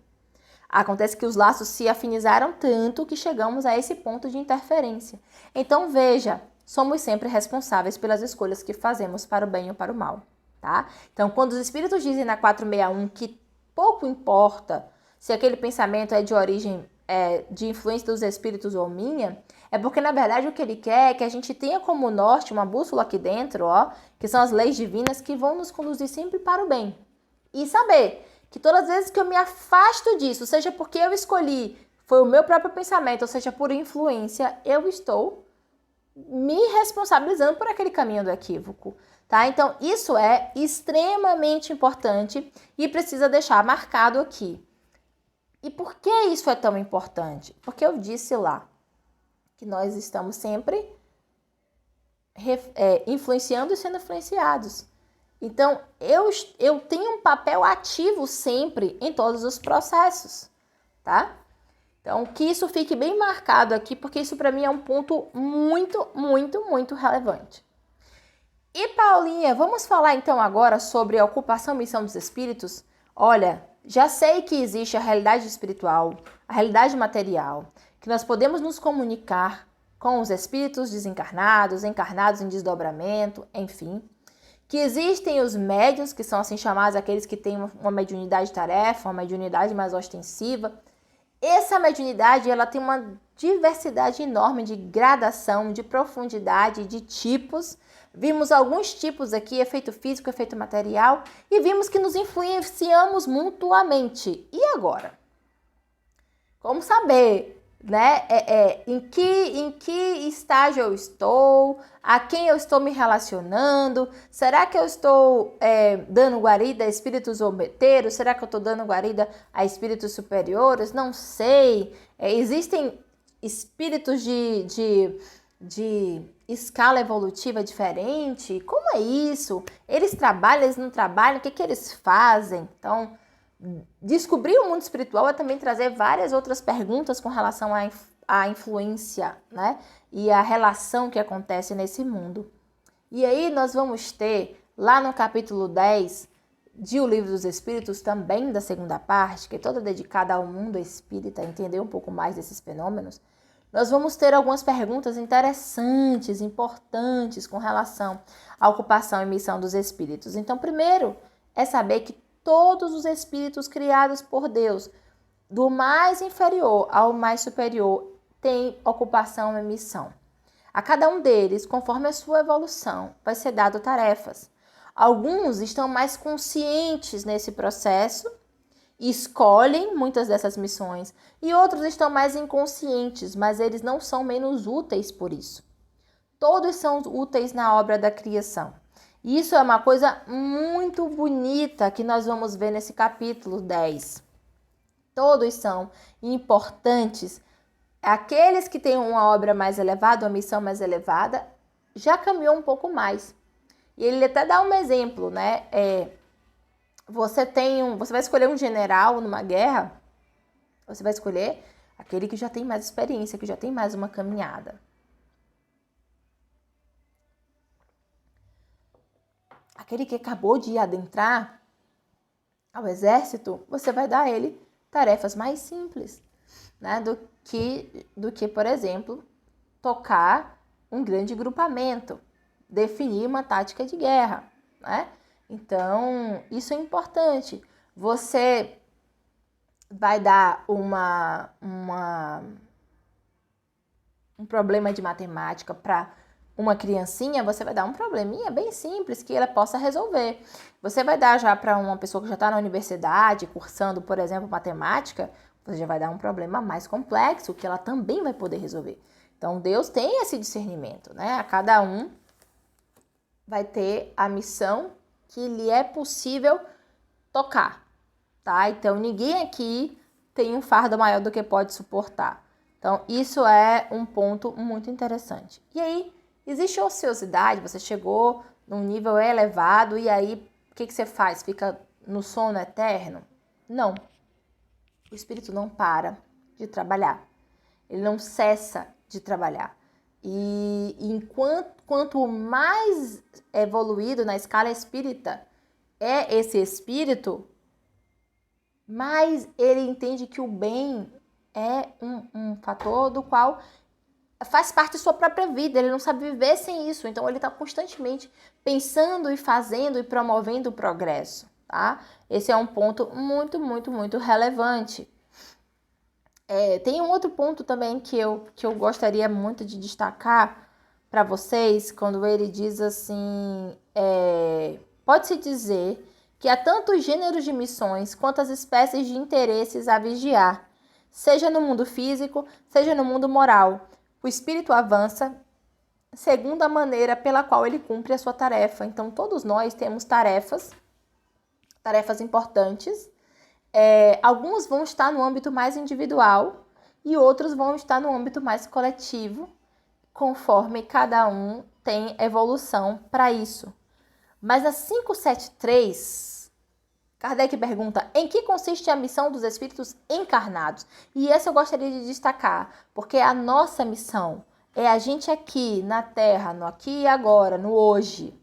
Acontece que os laços se afinizaram tanto que chegamos a esse ponto de interferência. Então, veja, somos sempre responsáveis pelas escolhas que fazemos para o bem ou para o mal, tá? Então, quando os espíritos dizem na 461 que pouco importa se aquele pensamento é de origem, de influência dos espíritos ou minha, é porque, na verdade, o que ele quer é que a gente tenha como norte uma bússola aqui dentro, que são as leis divinas que vão nos conduzir sempre para o bem. E saber que todas as vezes que eu me afasto disso, seja porque eu escolhi, foi o meu próprio pensamento, ou seja, por influência, eu estou me responsabilizando por aquele caminho do equívoco, tá? Então, isso é extremamente importante e precisa deixar marcado aqui. E por que isso é tão importante? Porque eu disse lá que nós estamos sempre influenciando e sendo influenciados. Então, eu tenho um papel ativo sempre em todos os processos, tá? Então, que isso fique bem marcado aqui, porque isso para mim é um ponto muito, muito, muito relevante. E, Paulinha, vamos falar então agora sobre a ocupação e missão dos espíritos? Olha, já sei que existe a realidade espiritual, a realidade material, que nós podemos nos comunicar com os espíritos desencarnados, encarnados em desdobramento, enfim. Que existem os médiuns, que são assim chamados aqueles que têm uma mediunidade tarefa, uma mediunidade mais ostensiva. Essa mediunidade, ela tem uma diversidade enorme de gradação, de profundidade, de tipos. Vimos alguns tipos aqui, efeito físico, efeito material, e vimos que nos influenciamos mutuamente. E agora? Como saber, né, em que estágio eu estou, a quem eu estou me relacionando? Será que eu estou dando guarida a espíritos zombeteiros? Será que eu estou dando guarida a espíritos superiores? Não sei. Existem espíritos de escala evolutiva diferente? Como é isso? Eles trabalham, eles não trabalham? O que eles fazem? Então, descobrir o mundo espiritual é também trazer várias outras perguntas com relação à influência, né? E a relação que acontece nesse mundo. E aí nós vamos ter, lá no capítulo 10 de O Livro dos Espíritos, também da segunda parte, que é toda dedicada ao mundo espírita, entender um pouco mais desses fenômenos, nós vamos ter algumas perguntas interessantes, importantes com relação à ocupação e missão dos espíritos. Então, primeiro, é saber que todos os espíritos criados por Deus, do mais inferior ao mais superior, têm ocupação e missão. A cada um deles, conforme a sua evolução, vai ser dado tarefas. Alguns estão mais conscientes nesse processo e escolhem muitas dessas missões, e outros estão mais inconscientes, mas eles não são menos úteis por isso. Todos são úteis na obra da criação. E isso é uma coisa muito bonita que nós vamos ver nesse capítulo 10. Todos são importantes. Aqueles que têm uma obra mais elevada, uma missão mais elevada, já caminhou um pouco mais. E ele até dá um exemplo, né? Você vai escolher um general numa guerra, você vai escolher aquele que já tem mais experiência, que já tem mais uma caminhada. Aquele que acabou de adentrar ao exército, você vai dar a ele tarefas mais simples, né? do que, por exemplo, tocar um grande grupamento, definir uma tática de guerra, né? Então, isso é importante. Você vai dar um problema de matemática para uma criancinha, você vai dar um probleminha bem simples que ela possa resolver. Você vai dar já para uma pessoa que já está na universidade, cursando, por exemplo, matemática, você já vai dar um problema mais complexo que ela também vai poder resolver. Então, Deus tem esse discernimento, né? A cada um vai ter a missão que lhe é possível tocar, tá? Então, ninguém aqui tem um fardo maior do que pode suportar. Então, isso é um ponto muito interessante. E aí, existe ociosidade, você chegou num nível elevado e aí, o que você faz? Fica no sono eterno? Não. O espírito não para de trabalhar. Ele não cessa de trabalhar. E quanto mais evoluído na escala espírita é esse espírito, mais ele entende que o bem é um fator do qual faz parte de sua própria vida. Ele não sabe viver sem isso. Então, ele está constantemente pensando e fazendo e promovendo o progresso, tá? Esse é um ponto muito, muito, muito relevante. Tem um outro ponto também que eu gostaria muito de destacar para vocês, quando ele diz assim, pode-se dizer que há tantos gêneros de missões quanto as espécies de interesses a vigiar, seja no mundo físico, seja no mundo moral. O espírito avança segundo a maneira pela qual ele cumpre a sua tarefa. Então, todos nós temos tarefas importantes. Alguns vão estar no âmbito mais individual e outros vão estar no âmbito mais coletivo, conforme cada um tem evolução para isso. Mas na 573, Kardec pergunta: em que consiste a missão dos espíritos encarnados? E essa eu gostaria de destacar, porque a nossa missão é a gente aqui na Terra, no aqui e agora, no hoje.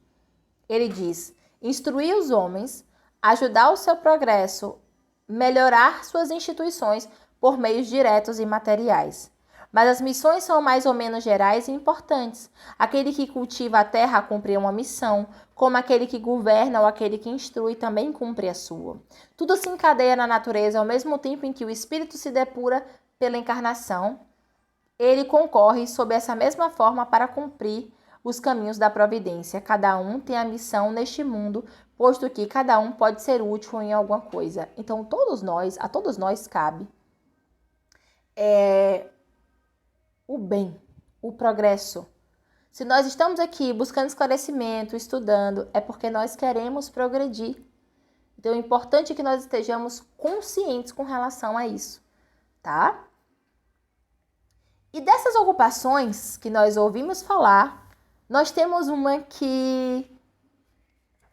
Ele diz: instruir os homens, ajudar o seu progresso, melhorar suas instituições por meios diretos e materiais. Mas as missões são mais ou menos gerais e importantes. Aquele que cultiva a terra cumpre uma missão, como aquele que governa ou aquele que instrui também cumpre a sua. Tudo se encadeia na natureza ao mesmo tempo em que o espírito se depura pela encarnação. Ele concorre sob essa mesma forma para cumprir os caminhos da providência. Cada um tem a missão neste mundo, posto que cada um pode ser útil em alguma coisa. Então, a todos nós cabe o bem, o progresso. Se nós estamos aqui buscando esclarecimento, estudando, é porque nós queremos progredir. Então, é importante que nós estejamos conscientes com relação a isso, tá? E dessas ocupações que nós ouvimos falar, nós temos uma que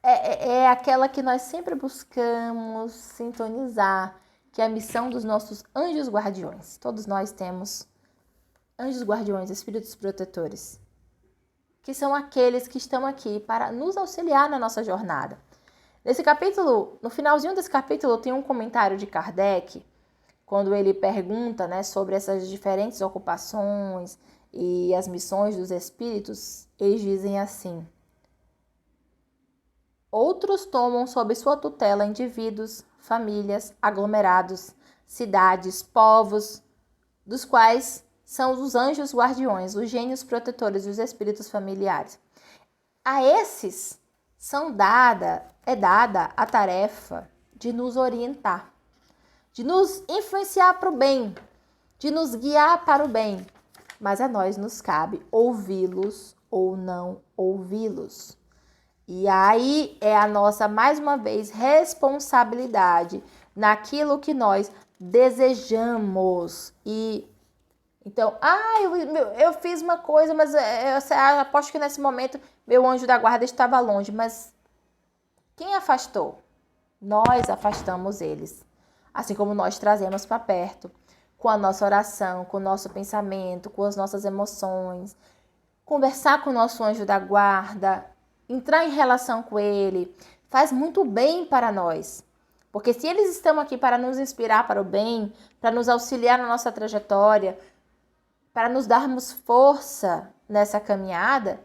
é aquela que nós sempre buscamos sintonizar, que é a missão dos nossos anjos guardiões. Todos nós temos anjos guardiões, espíritos protetores, que são aqueles que estão aqui para nos auxiliar na nossa jornada. Nesse capítulo, no finalzinho desse capítulo, tem um comentário de Kardec, quando ele pergunta, né, sobre essas diferentes ocupações e as missões dos espíritos. Eles dizem assim: outros tomam sob sua tutela indivíduos, famílias, aglomerados, cidades, povos, dos quais são os anjos guardiões, os gênios protetores e os espíritos familiares. A esses é dada a tarefa de nos orientar, de nos influenciar para o bem, de nos guiar para o bem. Mas a nós nos cabe ouvi-los ou não ouvi-los. E aí é a nossa, mais uma vez, responsabilidade naquilo que nós desejamos. Então, eu fiz uma coisa, mas eu aposto que nesse momento meu anjo da guarda estava longe. Mas quem afastou? Nós afastamos eles. Assim como nós trazemos para perto, com a nossa oração, com o nosso pensamento, com as nossas emoções. Conversar com o nosso anjo da guarda, entrar em relação com ele, faz muito bem para nós. Porque se eles estão aqui para nos inspirar para o bem, para nos auxiliar na nossa trajetória, para nos darmos força nessa caminhada,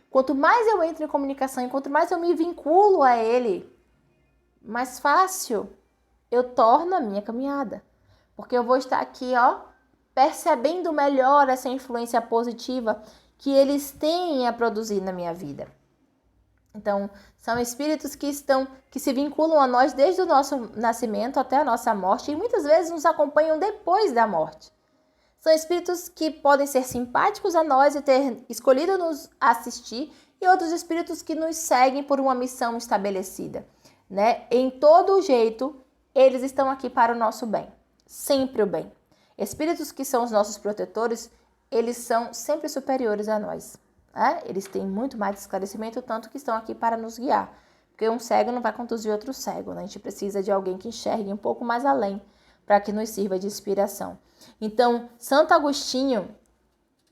quanto mais eu entro em comunicação e quanto mais eu me vinculo a ele, mais fácil eu torno a minha caminhada. Porque eu vou estar aqui, percebendo melhor essa influência positiva que eles têm a produzir na minha vida. Então, são espíritos que se vinculam a nós desde o nosso nascimento até a nossa morte e muitas vezes nos acompanham depois da morte. São espíritos que podem ser simpáticos a nós e ter escolhido nos assistir, e outros espíritos que nos seguem por uma missão estabelecida, né? Em todo jeito, eles estão aqui para o nosso bem, sempre o bem. Espíritos que são os nossos protetores, eles são sempre superiores a nós. Eles têm muito mais esclarecimento, tanto que estão aqui para nos guiar. Porque um cego não vai conduzir outro cego, né? A gente precisa de alguém que enxergue um pouco mais além, para que nos sirva de inspiração. Então, Santo Agostinho,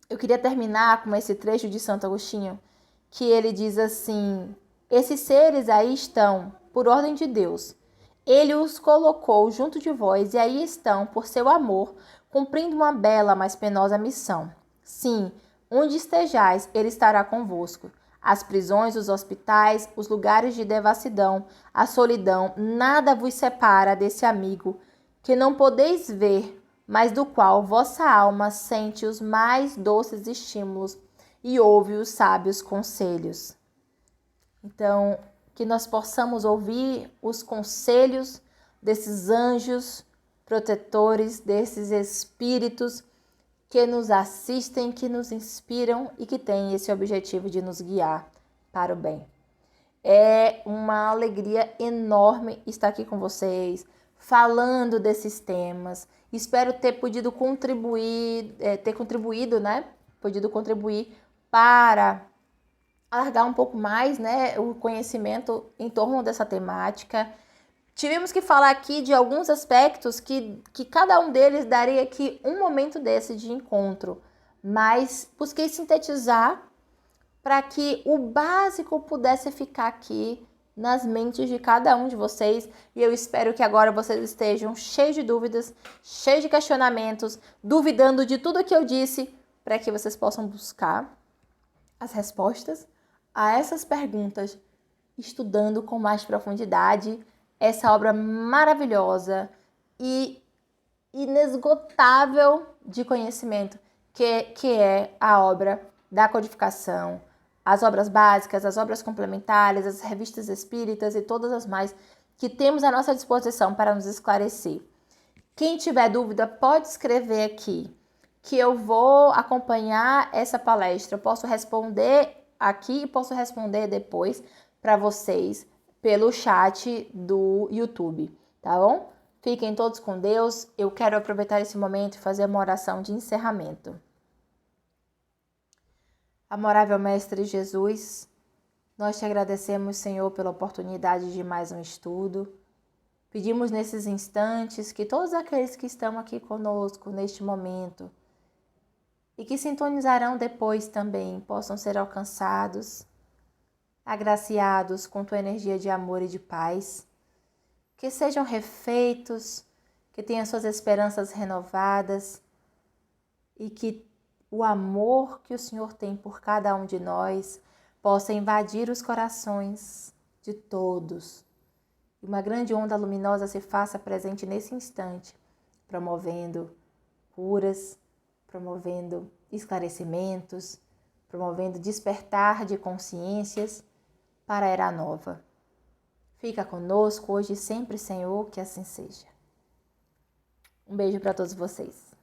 eu queria terminar com esse trecho de Santo Agostinho, que ele diz assim: esses seres aí estão, por ordem de Deus. Ele os colocou junto de vós e aí estão, por seu amor, cumprindo uma bela, mas penosa missão. Sim, onde estejais, ele estará convosco. As prisões, os hospitais, os lugares de devassidão, a solidão, nada vos separa desse amigo que não podeis ver, mas do qual vossa alma sente os mais doces estímulos e ouve os sábios conselhos. Então, que nós possamos ouvir os conselhos desses anjos protetores, desses espíritos que nos assistem, que nos inspiram e que têm esse objetivo de nos guiar para o bem. É uma alegria enorme estar aqui com vocês, falando desses temas. Espero ter podido contribuir, Podido contribuir para alargar um pouco mais, né, o conhecimento em torno dessa temática. Tivemos que falar aqui de alguns aspectos que cada um deles daria aqui um momento desse de encontro, mas busquei sintetizar para que o básico pudesse ficar aqui nas mentes de cada um de vocês, e eu espero que agora vocês estejam cheios de dúvidas, cheios de questionamentos, duvidando de tudo que eu disse, para que vocês possam buscar as respostas a essas perguntas, estudando com mais profundidade essa obra maravilhosa e inesgotável de conhecimento que é a obra da codificação, as obras básicas, as obras complementares, as revistas espíritas e todas as mais que temos à nossa disposição para nos esclarecer. Quem tiver dúvida pode escrever aqui, que eu vou acompanhar essa palestra. Eu posso responder aqui e posso responder depois para vocês pelo chat do YouTube, tá bom? Fiquem todos com Deus. Eu quero aproveitar esse momento e fazer uma oração de encerramento. Amorável Mestre Jesus, nós te agradecemos, Senhor, pela oportunidade de mais um estudo. Pedimos nesses instantes que todos aqueles que estão aqui conosco neste momento e que sintonizarão depois também possam ser alcançados, agraciados com tua energia de amor e de paz, que sejam refeitos, que tenham suas esperanças renovadas e que o amor que o Senhor tem por cada um de nós possa invadir os corações de todos. E uma grande onda luminosa se faça presente nesse instante, promovendo curas, promovendo esclarecimentos, promovendo despertar de consciências para a era nova. Fica conosco hoje e sempre, Senhor, que assim seja. Um beijo para todos vocês.